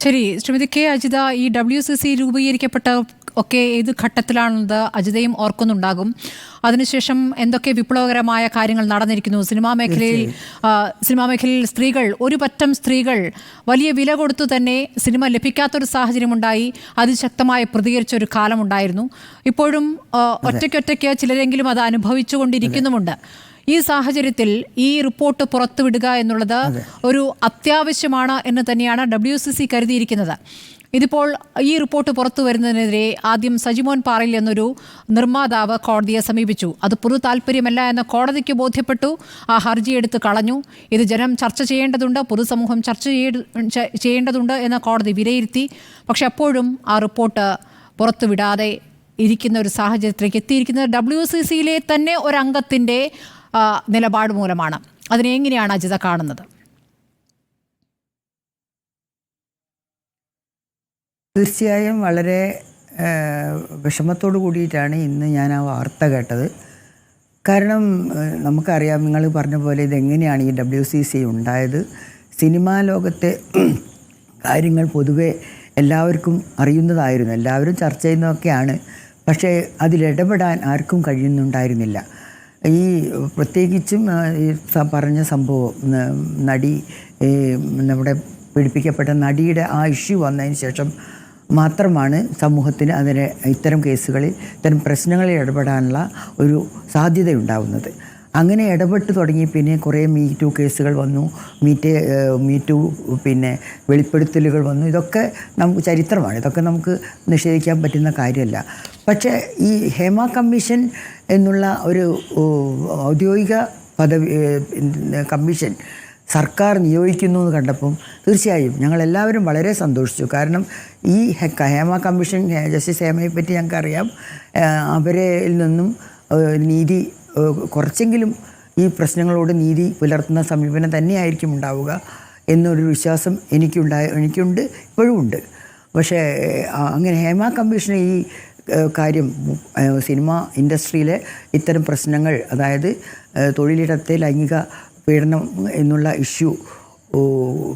ശരി, ശ്രീമതി കെ അജിത, ഈ WCC രൂപീകരിക്കപ്പെട്ട ഒക്കെ ഏത് ഘട്ടത്തിലാണെന്നത് അജിതയും ഓർക്കുന്നുണ്ടാകും. അതിനുശേഷം എന്തൊക്കെ വിപ്ലവകരമായ കാര്യങ്ങൾ നടന്നിരിക്കുന്നു. സിനിമാ മേഖലയിൽ സ്ത്രീകൾ, ഒരു പറ്റം സ്ത്രീകൾ വലിയ വില കൊടുത്തു തന്നെ സിനിമ ലഭിക്കാത്തൊരു സാഹചര്യമുണ്ടായി. അതിശക്തമായി പ്രതികരിച്ച ഒരു കാലമുണ്ടായിരുന്നു. ഇപ്പോഴും ഒറ്റയ്ക്കൊറ്റയ്ക്ക് ചിലരെങ്കിലും അത് അനുഭവിച്ചു കൊണ്ടിരിക്കുന്നുമുണ്ട്. ഈ സാഹചര്യത്തിൽ ഈ റിപ്പോർട്ട് പുറത്തുവിടുക എന്നുള്ളത് ഒരു അത്യാവശ്യമാണ് എന്ന് തന്നെയാണ് WCC കരുതിയിരിക്കുന്നത്. ഇതിപ്പോൾ ഈ റിപ്പോർട്ട് പുറത്തു വരുന്നതിനെതിരെ ആദ്യം സജിമോൻ പാറയിൽ എന്നൊരു നിർമ്മാതാവ് കോടതിയെ സമീപിച്ചു. അത് പൊതു താല്പര്യമല്ല എന്ന് കോടതിക്ക് ബോധ്യപ്പെട്ടു. ആ ഹർജി എടുത്ത് കളഞ്ഞു. ഇത് ജനം ചർച്ച ചെയ്യേണ്ടതുണ്ട്, പൊതുസമൂഹം ചർച്ച ചെയ്യേണ്ടതുണ്ട് എന്ന് കോടതി വിലയിരുത്തി. പക്ഷെ അപ്പോഴും ആ റിപ്പോർട്ട് പുറത്തുവിടാതെ ഇരിക്കുന്ന ഒരു സാഹചര്യത്തിലേക്ക് എത്തിയിരിക്കുന്നത് WCCയിലെ തന്നെ ഒരംഗത്തിൻ്റെ നിലപാട് മൂലമാണ്. അതിനെ എങ്ങനെയാണ് അജിത കാണുന്നത്? തീർച്ചയായും വളരെ വിഷമത്തോടു കൂടിയിട്ടാണ് ഇന്ന് ഞാൻ ആ വാർത്ത കേട്ടത്. കാരണം നമുക്കറിയാം, നിങ്ങൾ പറഞ്ഞ പോലെ ഇതെങ്ങനെയാണ് ഈ WCC ഉണ്ടായത്. സിനിമാ ലോകത്തെ കാര്യങ്ങൾ പൊതുവെ എല്ലാവർക്കും അറിയുന്നതായിരുന്നു, എല്ലാവരും ചർച്ച ചെയ്യുന്നതൊക്കെയാണ്. പക്ഷേ അതിലിടപെടാൻ ആർക്കും കഴിയുന്നുണ്ടായിരുന്നില്ല. ഈ പ്രത്യേകിച്ചും ഈ പറഞ്ഞ സംഭവം, നടി നമ്മുടെ പീഡിപ്പിക്കപ്പെട്ട നടിയുടെ ആ ഇഷ്യൂ വന്നതിന് ശേഷം മാത്രമാണ് സമൂഹത്തിന് ഇത്തരം കേസുകളിൽ, ഇത്തരം പ്രശ്നങ്ങളിൽ ഇടപെടാനുള്ള ഒരു സാധ്യതയുണ്ടാവുന്നത്. അങ്ങനെ ഇടപെട്ട് തുടങ്ങി പിന്നെ കുറേ മീ-ടു കേസുകൾ വന്നു, മീ-ടു പിന്നെ വെളിപ്പെടുത്തലുകൾ വന്നു. ഇതൊക്കെ നമുക്ക് ചരിത്രമാണ്, ഇതൊക്കെ നമുക്ക് നിഷേധിക്കാൻ പറ്റുന്ന കാര്യമല്ല. പക്ഷേ ഈ ഹേമ കമ്മീഷൻ എന്നുള്ള ഒരു ഔദ്യോഗിക കമ്മീഷൻ സർക്കാർ നിയോഗിക്കുന്നു എന്ന് കണ്ടപ്പം തീർച്ചയായും ഞങ്ങളെല്ലാവരും വളരെ സന്തോഷിച്ചു. കാരണം ഈ ഹേമ കമ്മീഷൻ, ജസ്റ്റിസ് ഹേമയെ പറ്റി ഞങ്ങൾക്കറിയാം. അവരിൽ നിന്നും നീതി, കുറച്ചെങ്കിലും ഈ പ്രശ്നങ്ങളോട് നീതി പുലർത്തുന്ന സമീപനം തന്നെയായിരിക്കും ഉണ്ടാവുക എന്നൊരു വിശ്വാസം എനിക്കുണ്ട്, ഇപ്പോഴും ഉണ്ട്. പക്ഷേ അങ്ങനെ ഹേമ കമ്മീഷൻ ഈ കാര്യം, സിനിമ ഇൻഡസ്ട്രിയിലെ ഇത്തരം പ്രശ്നങ്ങൾ, അതായത് തൊഴിലിടത്തെ ലൈംഗിക പീഡനം എന്നുള്ള ഇഷ്യൂ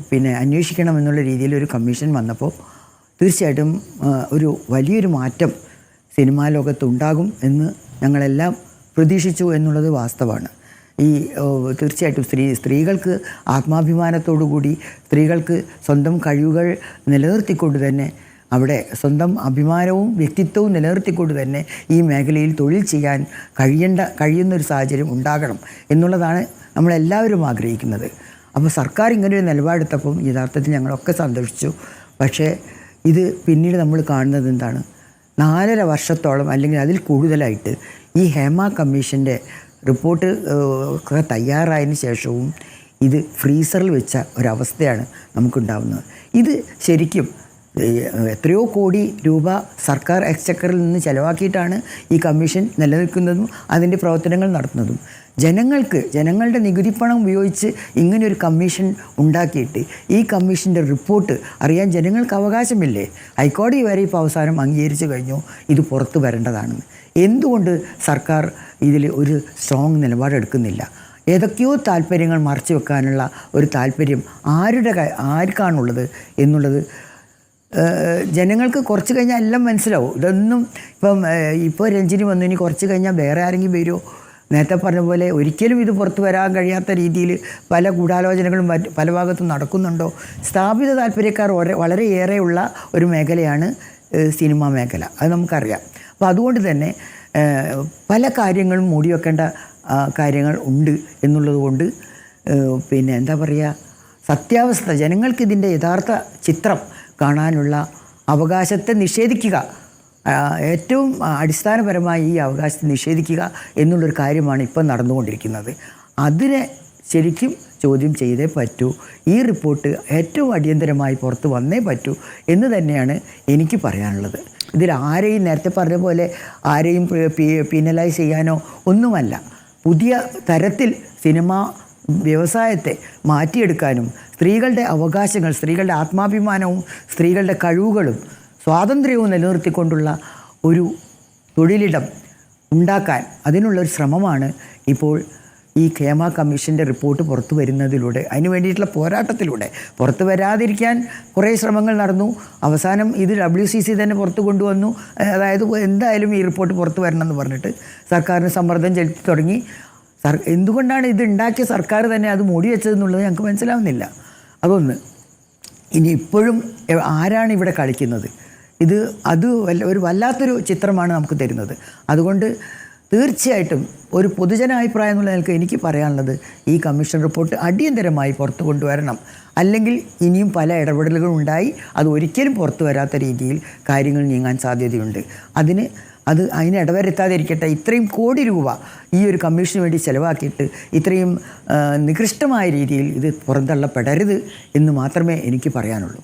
പിന്നെ അന്വേഷിക്കണം എന്നുള്ള രീതിയിൽ ഒരു കമ്മീഷൻ വന്നപ്പോൾ തീർച്ചയായിട്ടും ഒരു വലിയൊരു മാറ്റം സിനിമാ ലോകത്തുണ്ടാകും എന്ന് ഞങ്ങളെല്ലാം പ്രതീക്ഷിച്ചു എന്നുള്ളത് വാസ്തവമാണ്. ഈ തീർച്ചയായിട്ടും സ്ത്രീകൾക്ക് ആത്മാഭിമാനത്തോടുകൂടി, സ്ത്രീകൾക്ക് സ്വന്തം കഴിവുകൾ നിലനിർത്തിക്കൊണ്ട് തന്നെ, അവിടെ സ്വന്തം അഭിമാനവും വ്യക്തിത്വവും നിലനിർത്തിക്കൊണ്ട് തന്നെ ഈ മേഖലയിൽ തൊഴിൽ ചെയ്യാൻ കഴിയുന്നൊരു സാഹചര്യം ഉണ്ടാകണം എന്നുള്ളതാണ് നമ്മളെല്ലാവരും ആഗ്രഹിക്കുന്നത്. അപ്പോൾ സർക്കാർ ഇങ്ങനൊരു നിലപാടെടുത്തപ്പം യഥാർത്ഥത്തിൽ ഞങ്ങളൊക്കെ സന്തോഷിച്ചു. പക്ഷേ ഇത് പിന്നീട് നമ്മൾ കാണുന്നത് എന്താണ്? 4.5 വർഷത്തോളം അല്ലെങ്കിൽ അതിൽ കൂടുതലായിട്ട് ഈ ഹേമ കമ്മീഷൻ്റെ റിപ്പോർട്ട് ഒക്കെ തയ്യാറായതിന് ശേഷവും ഇത് ഫ്രീസറിൽ വെച്ച ഒരവസ്ഥയാണ് നമുക്കുണ്ടാകുന്നത്. ഇത് ശരിക്കും എത്രയോ കോടി രൂപ സർക്കാർ എക്സ്ചക്കറിൽ നിന്ന് ചെലവാക്കിയിട്ടാണ് ഈ കമ്മീഷൻ നിലനിൽക്കുന്നതും അതിൻ്റെ പ്രവർത്തനങ്ങൾ നടത്തുന്നതും. ജനങ്ങളുടെ നികുതിപ്പണം ഉപയോഗിച്ച് ഇങ്ങനെയൊരു കമ്മീഷൻ ഉണ്ടാക്കിയിട്ട് ഈ കമ്മീഷൻ്റെ റിപ്പോർട്ട് അറിയാൻ ജനങ്ങൾക്ക് അവകാശമില്ലേ? ഹൈക്കോടതി വരെ ഇപ്പോൾ അവസാനം അംഗീകരിച്ചു കഴിഞ്ഞു ഇത് പുറത്തു വരേണ്ടതാണെന്ന്. എന്തുകൊണ്ട് സർക്കാർ ഇതിൽ ഒരു സ്ട്രോങ് നിലപാടെടുക്കുന്നില്ല? ഏതൊക്കെയോ താല്പര്യങ്ങൾ മറച്ചു വെക്കാനുള്ള ഒരു താല്പര്യം ആർക്കാണുള്ളത് എന്നുള്ളത് ജനങ്ങൾക്ക് കുറച്ച് കഴിഞ്ഞാൽ എല്ലാം മനസ്സിലാവും. ഇതൊന്നും ഇപ്പോൾ രഞ്ജിനി വന്നു, ഇനി കുറച്ച് കഴിഞ്ഞാൽ വേറെ ആരെങ്കിലും വരുമോ? നേരത്തെ പറഞ്ഞ പോലെ ഒരിക്കലും ഇത് പുറത്തു വരാൻ കഴിയാത്ത രീതിയിൽ പല ഗൂഢാലോചനകളും പല ഭാഗത്തും നടക്കുന്നുണ്ടോ? സ്ഥാപിത താല്പര്യക്കാർ വളരെയേറെയുള്ള ഒരു മേഖലയാണ് സിനിമാ മേഖല, അത് നമുക്കറിയാം. അപ്പോൾ അതുകൊണ്ട് തന്നെ പല കാര്യങ്ങളും മൂടിവെക്കേണ്ട കാര്യങ്ങൾ ഉണ്ട് എന്നുള്ളത് കൊണ്ട് പിന്നെ എന്താ പറയുക, സത്യാവസ്ഥ, ജനങ്ങൾക്കിതിൻ്റെ യഥാർത്ഥ ചിത്രം കാണാനുള്ള അവകാശത്തെ നിഷേധിക്കുക, ഏറ്റവും അടിസ്ഥാനപരമായി ഈ അവകാശത്തെ നിഷേധിക്കുക എന്നുള്ളൊരു കാര്യമാണ് ഇപ്പം നടന്നുകൊണ്ടിരിക്കുന്നത്. അതിനെ ശരിക്കും ചോദ്യം ചെയ്തേ പറ്റൂ. ഈ റിപ്പോർട്ട് ഏറ്റവും അടിയന്തരമായി പുറത്ത് വന്നേ പറ്റൂ എന്ന് തന്നെയാണ് എനിക്ക് പറയാനുള്ളത്. ഇതിൽ ആരെയും, നേരത്തെ പറഞ്ഞ പോലെ ആരെയും പീനലൈസ് ചെയ്യാനോ ഒന്നുമല്ല. പുതിയ തരത്തിൽ സിനിമാ വ്യവസായത്തെ മാറ്റിയെടുക്കാനും സ്ത്രീകളുടെ അവകാശങ്ങൾ, സ്ത്രീകളുടെ ആത്മാഭിമാനവും സ്ത്രീകളുടെ കഴിവുകളും സ്വാതന്ത്ര്യവും നിലനിർത്തിക്കൊണ്ടുള്ള ഒരു തൊഴിലിടം ഉണ്ടാക്കാൻ അതിനുള്ളൊരു ശ്രമമാണ് ഇപ്പോൾ ഈ ഖേമ കമ്മീഷൻ്റെ റിപ്പോർട്ട് പുറത്തു വരുന്നതിലൂടെ അതിന് വേണ്ടിയിട്ടുള്ള പോരാട്ടത്തിലൂടെ പുറത്തു വരാതിരിക്കാൻ കുറേ ശ്രമങ്ങൾ നടന്നു. അവസാനം ഇത് WCC തന്നെ പുറത്തു കൊണ്ടുവന്നു. അതായത് എന്തായാലും ഈ റിപ്പോർട്ട് പുറത്തു വരണം എന്ന് പറഞ്ഞിട്ട് സർക്കാരിന് സമ്മർദ്ദം ചെലുത്തി തുടങ്ങി. എന്തുകൊണ്ടാണ് ഇത് ഉണ്ടാക്കിയ സർക്കാർ തന്നെ അത് മൂടി വെച്ചതെന്നുള്ളത് ഞങ്ങൾക്ക് മനസ്സിലാവുന്നില്ല. അതൊന്ന്. ഇനി ഇപ്പോഴും ആരാണ് ഇവിടെ കളിക്കുന്നത്? അത് ഒരു വല്ലാത്തൊരു ചിത്രമാണ് നമുക്ക് തരുന്നത്. അതുകൊണ്ട് തീർച്ചയായിട്ടും ഒരു പൊതുജനാഭിപ്രായം എന്നുള്ള നിലക്ക് എനിക്ക് പറയാനുള്ളത് ഈ കമ്മീഷൻ റിപ്പോർട്ട് അടിയന്തരമായി പുറത്തു കൊണ്ടുവരണം. അല്ലെങ്കിൽ ഇനിയും പല ഇടപെടലുകളും ഉണ്ടായി അത് ഒരിക്കലും പുറത്തു വരാത്ത രീതിയിൽ കാര്യങ്ങൾ നീങ്ങാൻ സാധ്യതയുണ്ട്. അതിന് ഇടവരുത്താതിരിക്കട്ടെ. ഇത്രയും കോടി രൂപ ഈ ഒരു കമ്മീഷന് വേണ്ടി ചിലവാക്കിയിട്ട് ഇത്രയും നികൃഷ്ടമായ രീതിയിൽ ഇത് പുറന്തള്ളപ്പെടരുത് എന്ന് മാത്രമേ എനിക്ക് പറയാനുള്ളൂ.